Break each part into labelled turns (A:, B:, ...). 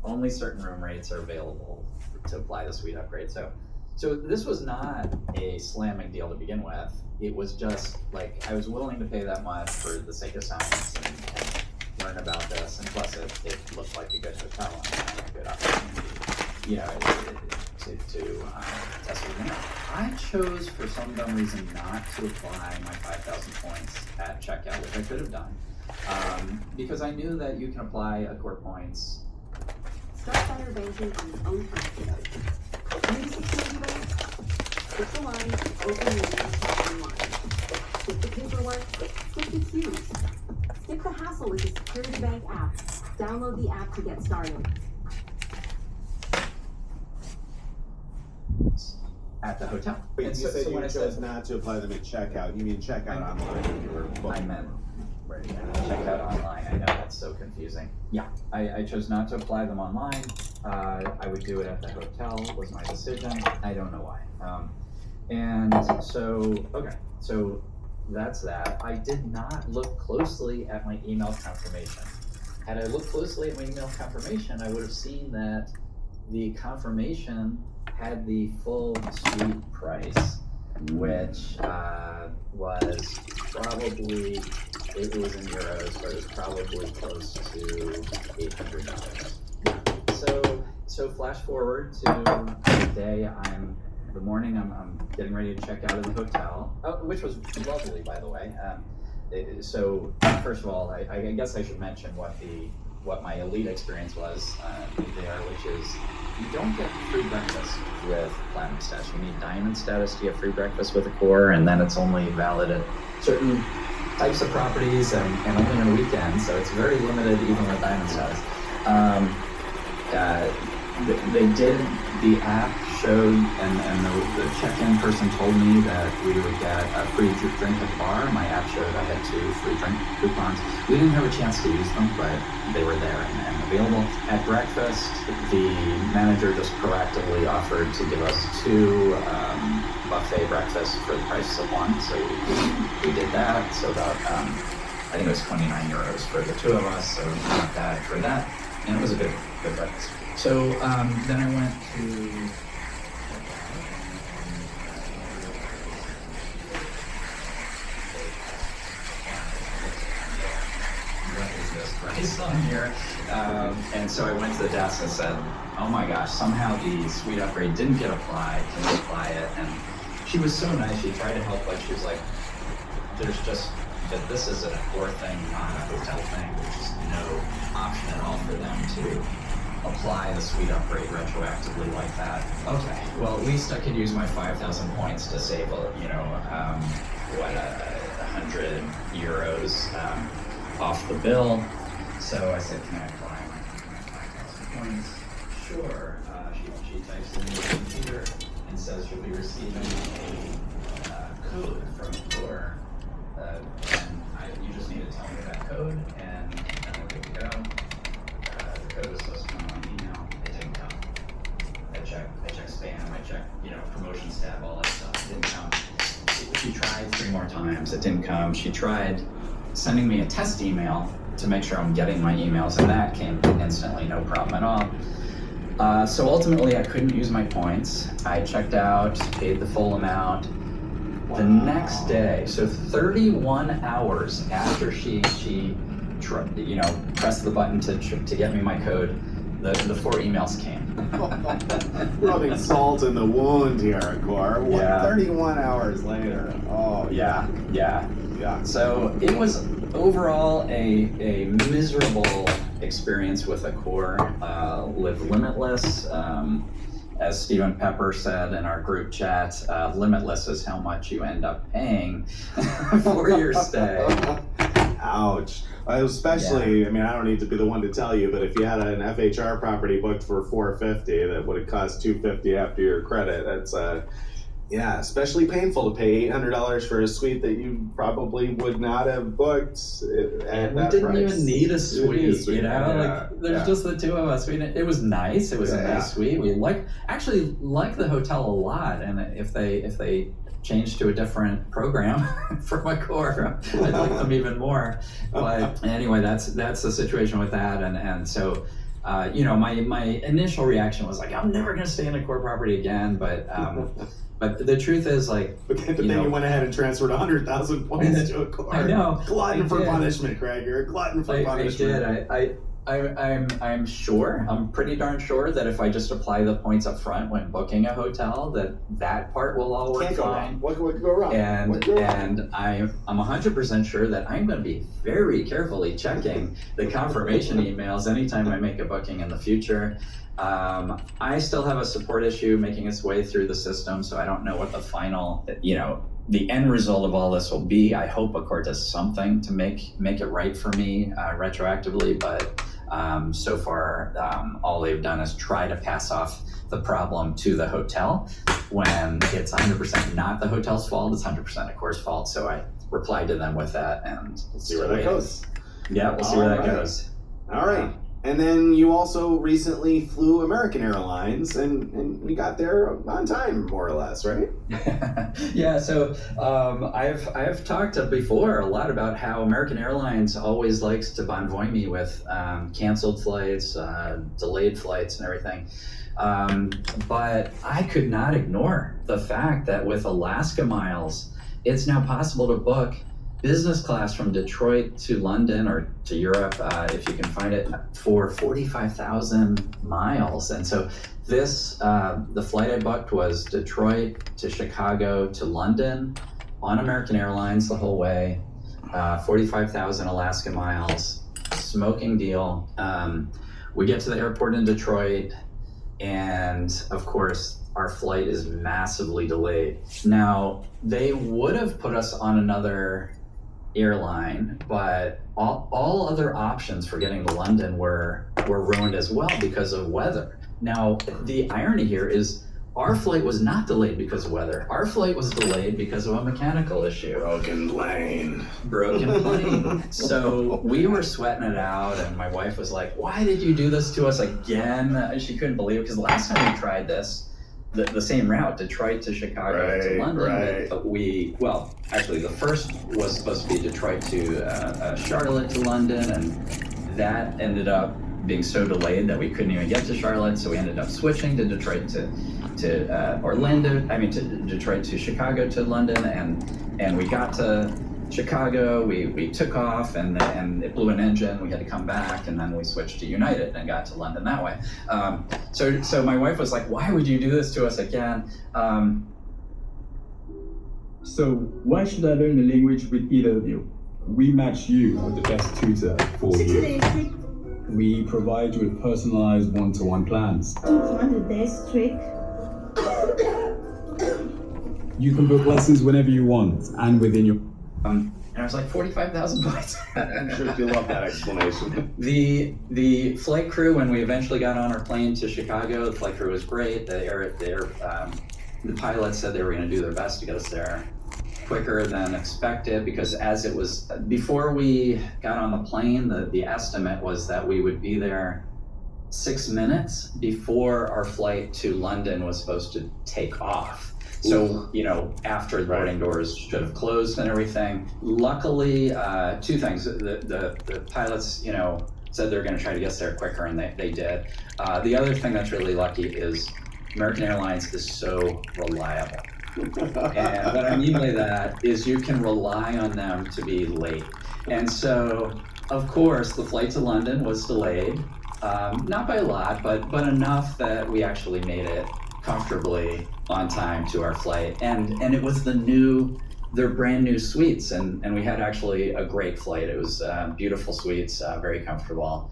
A: only certain room rates are available to apply the suite upgrade. So this was not a slamming deal to begin with. It was just like, I was willing to pay that much for the sake of science and learn about this, and plus it looked like a good hotel and a good opportunity, to test it. I chose for some dumb reason not to apply my 5,000 points at checkout, which I could have done, because I knew that you can apply Accor points.
B: Start better banking on your own time today. Use security banks, switch the line, open your bank account online. Skip the paperwork, skip the queues. Skip the hassle with the Security Bank app. Download the app to get started.
A: At the hotel.
C: Wait, you said you chose not to apply them at checkout. You mean checkout online when you were booking?
A: I meant checkout online. I know that's so confusing. Yeah, I chose not to apply them online. I would do it at the hotel, was my decision. I don't know why. So that's that. I did not look closely at my email confirmation. Had I looked closely at my email confirmation, I would have seen that the confirmation had the full suite price, which was probably, it was in euros, but it was probably close to $800. So flash forward to the day the morning I'm getting ready to check out of the hotel, which was lovely, by the way. So first of all, I guess I should mention what my elite experience was there, which is you don't get free breakfast with platinum status. You need diamond status to get free breakfast with Accor, and then it's only valid at certain types of properties and only on the weekend, so it's very limited even with diamond status. The app showed, and the check-in person told me that we would get a free drink at the bar. My app showed I had 2 free drink coupons. We didn't have a chance to use them, but they were there and available. At breakfast, the manager just proactively offered to give us 2 buffet breakfasts for the price of 1, so we did that. So about, I think it was 29 euros for the 2 of us, so not bad for that, and it was a good breakfast. So then I went to what is this price on here? And so I went to the desk and said, oh my gosh, somehow the suite upgrade didn't get applied. Can you apply it? And she was so nice. She tried to help, but she was like, there's just, that this is an Accor thing, not a hotel thing. There's just no option at all for them to apply the suite upgrade retroactively like that. Okay, well at least I could use my 5,000 points to save, 100 euros off the bill. So I said, can I apply my 5,000 points? Sure. She types in the computer and says she'll be receiving a code from Accor, and you just need to tell me that code, and we're good to go. The code was supposed to come on email. It didn't come. I checked spam. I checked, promotions tab, all that stuff. It didn't come. She tried 3 more times. It didn't come. She tried sending me a test email to make sure I'm getting my emails, and that came instantly, no problem at all. So ultimately, I couldn't use my points. I checked out, paid the full amount. Wow. The next day, so 31 hours after she pressed the button to get me my code, the 4 emails came.
C: Rubbing salt in the wound here, Accor.
A: Yeah.
C: 31 hours later. Oh,
A: yeah. So it was overall a miserable experience with Accor. Live limitless. As Stephen Pepper said in our group chat, limitless is how much you end up paying for your stay.
C: Ouch. Especially, I mean, I don't need to be the one to tell you, but if you had an FHR property booked for $450 that would have cost $250 after your credit, that's especially painful to pay $800 for a suite that you probably would not have booked at that
A: didn't
C: price.
A: Even need a suite, there's just the 2 of us. It was nice. It was a nice suite. We actually like the hotel a lot, and if they change to a different program from Accor, I'd like them even more. But anyway, that's the situation with that, and so you know, my initial reaction was like, I'm never gonna stay in a core property again, but the truth is, like,
C: But then you went ahead and transferred 100,000 points to a core.
A: I know.
C: Glutton
A: I
C: for
A: did.
C: punishment, Craig. You're a glutton for punishment.
A: I did. I'm sure, I'm pretty darn sure that if I just apply the points up front when booking a hotel, that part will all work
C: Can't go
A: fine.
C: wrong. What could go wrong?
A: And I'm 100% sure that I'm going to be very carefully checking the confirmation emails anytime I make a booking in the future. I still have a support issue making its way through the system, so I don't know what the final, you know, the end result of all this will be. I hope a court does something to make it right for me retroactively, but so far all they've done is try to pass off the problem to the hotel when it's 100% not the hotel's fault, it's 100% a court's fault. So I replied to them with that, and
C: we'll see where that goes.
A: Yeah, we'll see where that goes.
C: All right. And then you also recently flew American Airlines, and you got there on time, more or less, right?
A: Yeah, so I've talked before a lot about how American Airlines always likes to bonvoy me with canceled flights, delayed flights, and everything. But I could not ignore the fact that with Alaska Miles, it's now possible to book business class from Detroit to London or to Europe, if you can find it, for 45,000 miles. And so this, the flight I booked was Detroit to Chicago to London on American Airlines the whole way, 45,000 Alaska miles, smoking deal. We get to the airport in Detroit, and of course, our flight is massively delayed. Now, they would have put us on another airline, but all other options for getting to London were ruined as well because of weather. Now, the irony here is our flight was not delayed because of weather. Our flight was delayed because of a mechanical issue.
C: Broken plane.
A: So we were sweating it out, and my wife was like, why did you do this to us again? She couldn't believe it, because the last time we tried this, the same route, Detroit to Chicago to London. Well, actually, the first was supposed to be Detroit to Charlotte to London, and that ended up being so delayed that we couldn't even get to Charlotte. So we ended up switching to Detroit to Orlando. I mean, to Detroit to Chicago to London, and we got to Chicago, we took off, and it blew an engine. We had to come back, and then we switched to United and got to London that way. So my wife was like, why would you do this to us again?
D: So why should I learn the language with either of you? We match you with the best tutor for you. We provide you with personalized one-to-one plans. You can book lessons whenever you want and within your...
A: And I was like, 45,000 points.
C: I'm sure you love that explanation.
A: The flight crew, when we eventually got on our plane to Chicago, the flight crew was great. The pilots said they were going to do their best to get us there quicker than expected, because as it was, before we got on the plane, the estimate was that we would be there 6 minutes before our flight to London was supposed to take off. So, you know, after the boarding doors should have closed and everything. Luckily, two things. The pilots, you know, said they're going to try to get us there quicker, and they did. The other thing that's really lucky is American Airlines is so reliable. And what I mean by that is you can rely on them to be late. And so, of course, the flight to London was delayed, not by a lot, but enough that we actually made it comfortably on time to our flight. And it was their brand new suites, and we had actually a great flight. It was beautiful suites, very comfortable.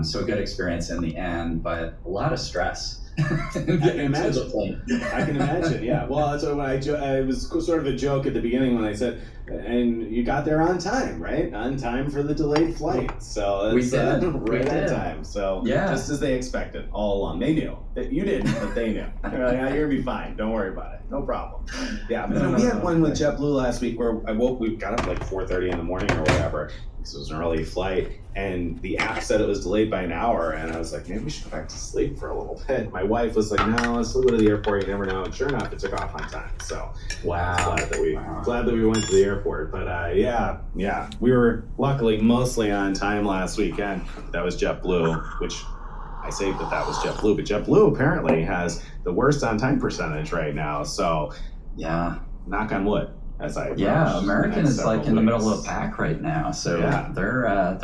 A: So a good experience in the end, but a lot of stress.
C: I can imagine, yeah. Well, that's what it was sort of a joke at the beginning when I said, and you got there on time, right? On time for the delayed flight. So that's right on time. So
A: yeah,
C: just as they expected all along. They knew. You didn't, but they knew. They're like, you're gonna be fine. Don't worry about it. No problem. Yeah, but we had one with JetBlue last week where we got up like 4:30 in the morning or whatever. This was an early flight, and the app said it was delayed by an hour, and I was like, maybe we should go back to sleep for a little bit. My wife was like, no, let's go to the airport, you never know. And sure enough, it took off on time. So
A: wow.
C: Glad that we went to the airport. But yeah, we were luckily mostly on time last weekend. That was JetBlue, which I saved that was JetBlue, but JetBlue apparently has the worst on-time percentage right now. So,
E: Yeah.
C: knock on wood. As I
E: Yeah,
C: approach
E: American
C: the next
E: is like
C: several
E: in the middle of
C: weeks.
E: the pack right now. So
C: Yeah.
E: they're